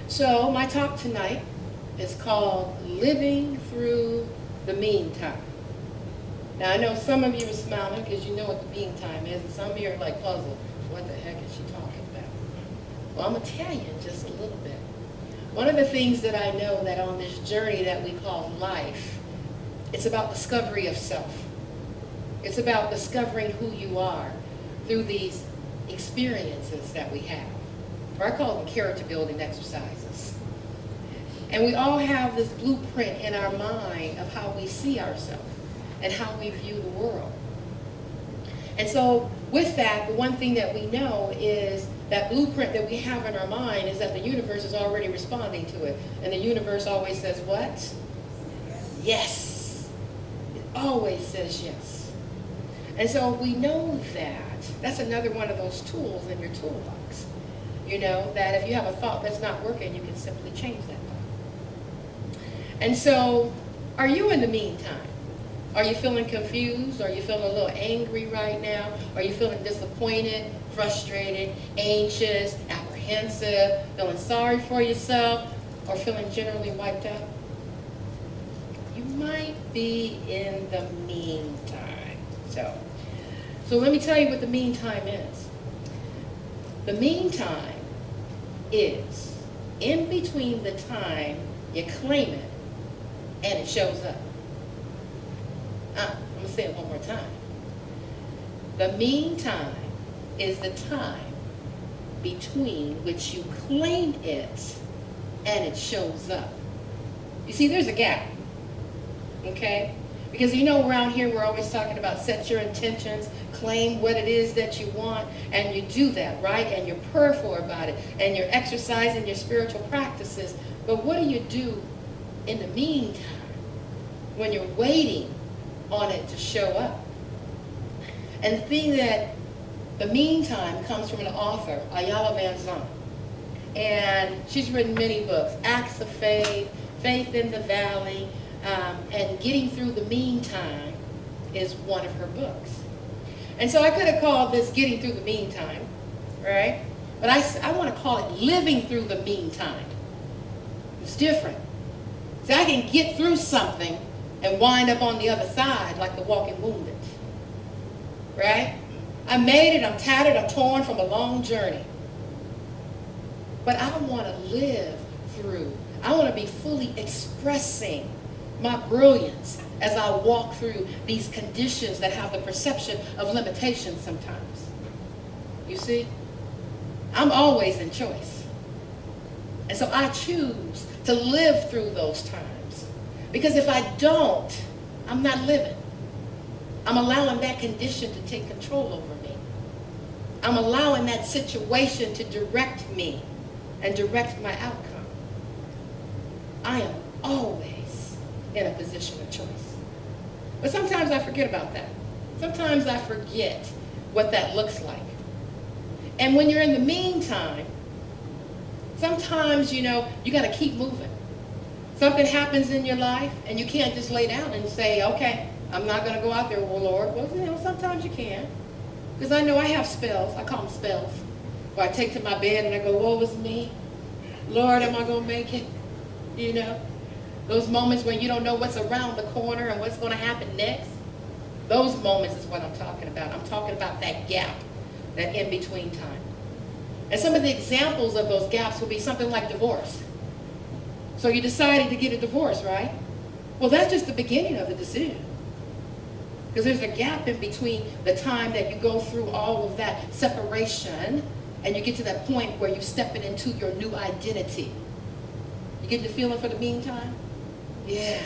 So my talk tonight is called Living Through the Meantime. Now I know some of you are smiling because you know what the meantime is, and some of you are like puzzled. What the heck is she talking about? Well, I'm going to tell you in just a little bit. One of the things that I know that on this journey that we call life, it's about discovery of self. It's about discovering who you are through these experiences that we have. Or I call them character building exercises. And we all have this blueprint in our mind of how we see ourselves and how we view the world. And so with that, the one thing that we know is that blueprint that we have in our mind is that the universe is already responding to it. And the universe always says what? Yes. It always says yes. And so we know that. That's another one of those tools in your toolbox. You know, that if you have a thought that's not working, you can simply change that thought. And so, are you in the meantime? Are you feeling confused? Are you feeling a little angry right now? Are you feeling disappointed, frustrated, anxious, apprehensive, feeling sorry for yourself, or feeling generally wiped out? You might be in the meantime. So let me tell you what the meantime is. The meantime is in between the time you claim it and it shows up. I'm going to say it one more time. The meantime is the time between which you claim it and it shows up. You see, there's a gap. Okay? Because you know around here we're always talking about set your intentions, claim what it is that you want, and you do that, right? And you're prayerful about it, and you're exercising your spiritual practices. But what do you do in the meantime when you're waiting on it to show up? And the thing that the meantime comes from an author, Ayala Van Zandt. And she's written many books, Acts of Faith, Faith in the Valley, and Getting Through the Meantime is one of her books. And so I could have called this Getting Through the Meantime, right? But I want to call it Living Through the Meantime. It's different. So I can get through something and wind up on the other side like the walking wounded, right? I made it, I'm tattered, I'm torn from a long journey. But I want to live through. I want to be fully expressing my brilliance as I walk through these conditions that have the perception of limitation sometimes. You see? I'm always in choice. And so I choose to live through those times. Because if I don't, I'm not living. I'm allowing that condition to take control over me. I'm allowing that situation to direct me and direct my outcome. I am always in a position of choice. But sometimes I forget about that. Sometimes I forget what that looks like. And when you're in the meantime, sometimes, you know, you got to keep moving. Something happens in your life and you can't just lay down and say, okay, I'm not going to go out there, well, Lord. Well, you know, sometimes you can. Because I know I have spells. I call them spells. Where I take to my bed and I go, woe is me. Lord, am I going to make it? You know? Those moments when you don't know what's around the corner and what's going to happen next. Those moments is what I'm talking about. I'm talking about that gap, that in-between time. And some of the examples of those gaps would be something like divorce. So you decided to get a divorce, right? Well, that's just the beginning of the decision. Because there's a gap in between the time that you go through all of that separation and you get to that point where you're stepping into your new identity. You get the feeling for the meantime? Yeah.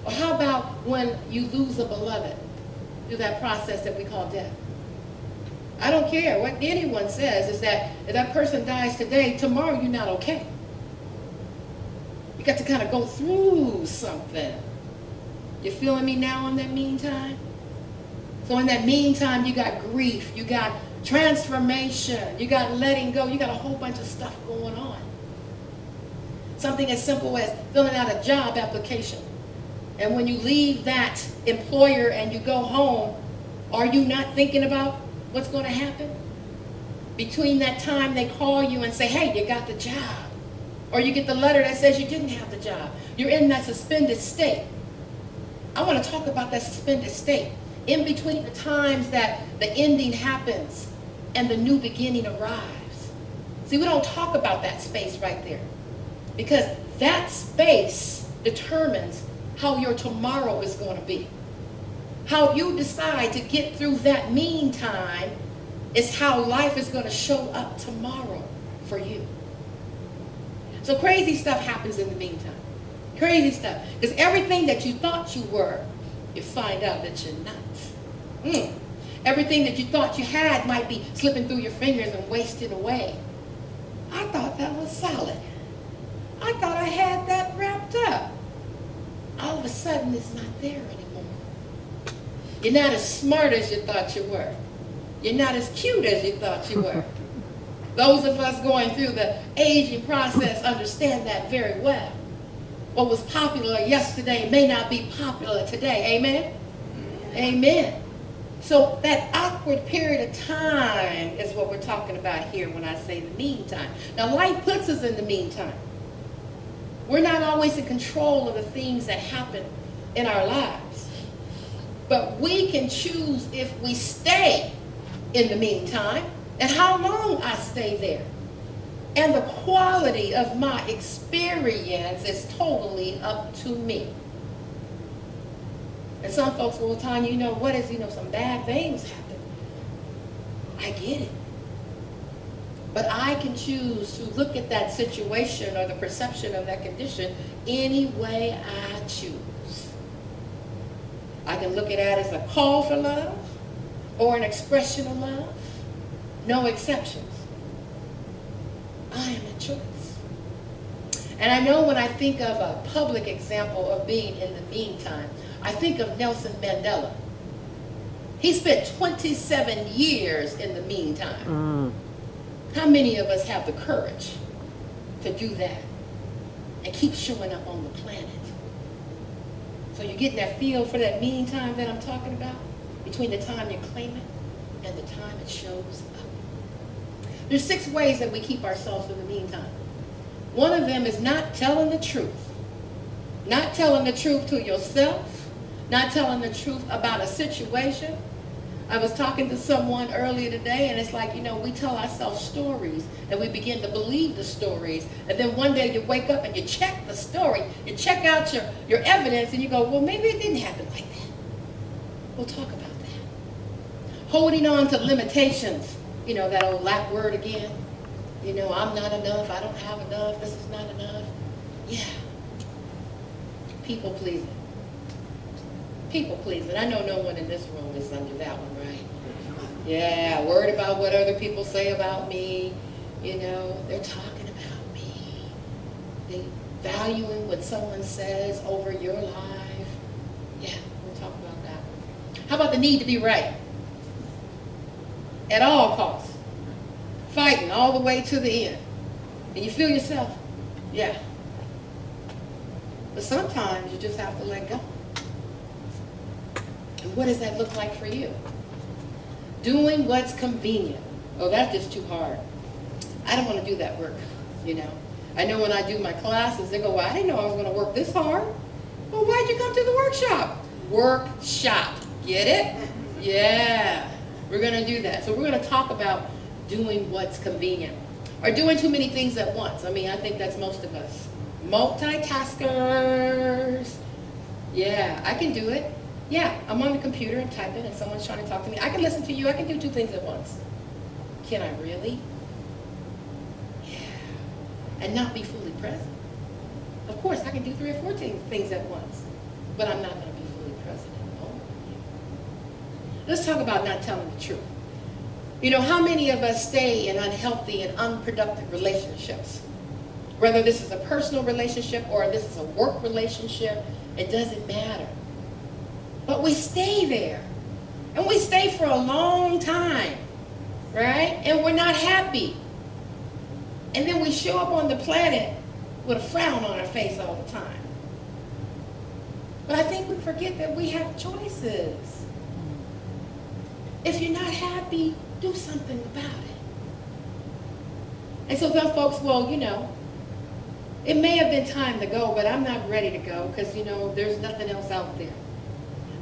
Or how about when you lose a beloved through that process that we call death? I don't care what anyone says, is that if that person dies today, tomorrow you're not okay. You got to kind of go through something. You feeling me now in that meantime? So in that meantime, you got grief, you got transformation, you got letting go, you got a whole bunch of stuff going on. Something as simple as filling out a job application. And when you leave that employer and you go home, are you not thinking about what's going to happen? Between that time they call you and say, hey, you got the job. Or you get the letter that says you didn't have the job. You're in that suspended state. I want to talk about that suspended state. In between the times that the ending happens and the new beginning arrives. See, we don't talk about that space right there. Because that space determines how your tomorrow is going to be. How you decide to get through that meantime is how life is going to show up tomorrow for you. So crazy stuff happens in the meantime. Crazy stuff. Because everything that you thought you were, you find out that you're not. Everything that you thought you had might be slipping through your fingers and wasting away. I thought that was solid. I thought I had that wrapped up. All of a sudden, it's not there anymore. You're not as smart as you thought you were. You're not as cute as you thought you were. Those of us going through the aging process understand that very well. What was popular yesterday may not be popular today. Amen? Amen. So that awkward period of time is what we're talking about here when I say the meantime. Now, life puts us in the meantime. We're not always in control of the things that happen in our lives. But we can choose if we stay in the meantime and how long I stay there. And the quality of my experience is totally up to me. And some folks will tell you, some bad things happen. I get it. But I can choose to look at that situation or the perception of that condition any way I choose. I can look at it as a call for love or an expression of love. No exceptions. I am a choice. And I know when I think of a public example of being in the meantime, I think of Nelson Mandela. He spent 27 years in the meantime. How many of us have the courage to do that and keep showing up on the planet? So you're getting that feel for that meantime that I'm talking about? Between the time you claim it and the time it shows up. There's 6 ways that we keep ourselves in the meantime. One of them is not telling the truth. Not telling the truth to yourself. Not telling the truth about a situation. I was talking to someone earlier today, and it's like, we tell ourselves stories, and we begin to believe the stories. And then one day you wake up and you check the story. You check out your evidence, and you go, well, maybe it didn't happen like that. We'll talk about that. Holding on to limitations. That old Latin word again. I'm not enough. I don't have enough. This is not enough. Yeah. People pleasing. People pleasing. I know no one in this room is under that one, right? Yeah, worried about what other people say about me. They're talking about me. They valuing what someone says over your life. Yeah, we'll talk about that. How about the need to be right? At all costs. Fighting all the way to the end. And you feel yourself? Yeah. But sometimes you just have to let go. And what does that look like for you? Doing what's convenient. Oh, that's just too hard. I don't want to do that work, I know when I do my classes, they go, well, I didn't know I was going to work this hard. Well, why'd you come to the workshop? Workshop. Get it? Yeah. We're going to do that. So we're going to talk about doing what's convenient. Or doing too many things at once. I think that's most of us. Multitaskers. Yeah, I can do it. Yeah, I'm on the computer and typing and someone's trying to talk to me. I can listen to you. I can do 2 things at once. Can I really? Yeah. And not be fully present. Of course, I can do 3 or 4 things at once. But I'm not going to be fully present at the moment. Let's talk about not telling the truth. How many of us stay in unhealthy and unproductive relationships? Whether this is a personal relationship or this is a work relationship, it doesn't matter. But we stay there. And we stay for a long time, right? And we're not happy. And then we show up on the planet with a frown on our face all the time. But I think we forget that we have choices. If you're not happy, do something about it. And so some folks, well, it may have been time to go, but I'm not ready to go because, there's nothing else out there.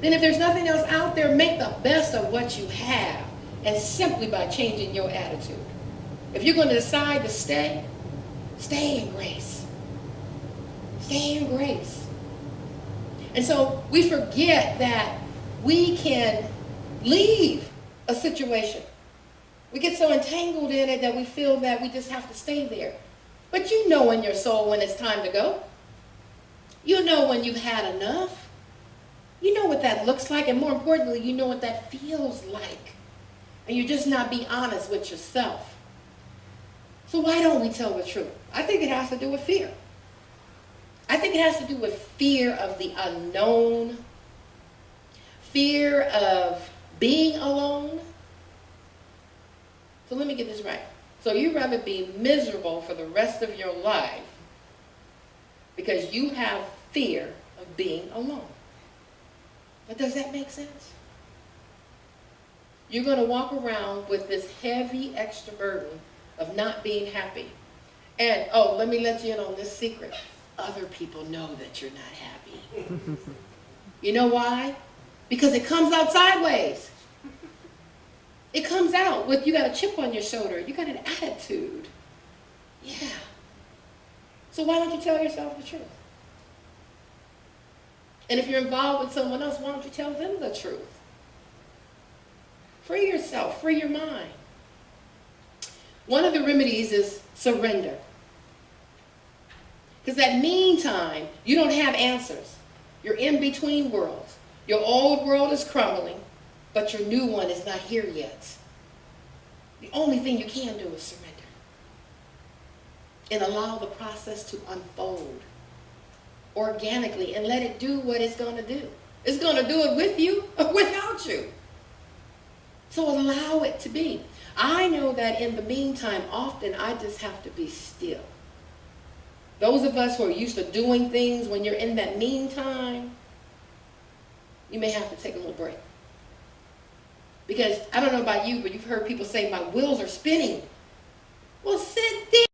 Then if there's nothing else out there, make the best of what you have, and simply by changing your attitude. If you're going to decide to stay, stay in grace. Stay in grace. And so we forget that we can leave a situation. We get so entangled in it that we feel that we just have to stay there. But you know in your soul when it's time to go. You know when you've had enough. You know what that looks like, and more importantly, you know what that feels like. And you're just not being honest with yourself. So why don't we tell the truth? I think it has to do with fear. I think it has to do with fear of the unknown, fear of being alone. So let me get this right. So you'd rather be miserable for the rest of your life because you have fear of being alone. But does that make sense? You're going to walk around with this heavy extra burden of not being happy. And, let me let you in on this secret. Other people know that you're not happy. You know why? Because it comes out sideways. It comes out with, you got a chip on your shoulder. You got an attitude. Yeah. So why don't you tell yourself the truth? And if you're involved with someone else, why don't you tell them the truth? Free yourself. Free your mind. One of the remedies is surrender. Because that meantime, you don't have answers. You're in between worlds. Your old world is crumbling, but your new one is not here yet. The only thing you can do is surrender. And allow the process to unfold organically and let it do what it's going to do. It's going to do it with you or without you. So allow it to be. I know that in the meantime, often I just have to be still. Those of us who are used to doing things, when you're in that meantime, you may have to take a little break. Because I don't know about you, but you've heard people say, my wheels are spinning. Well, sit there.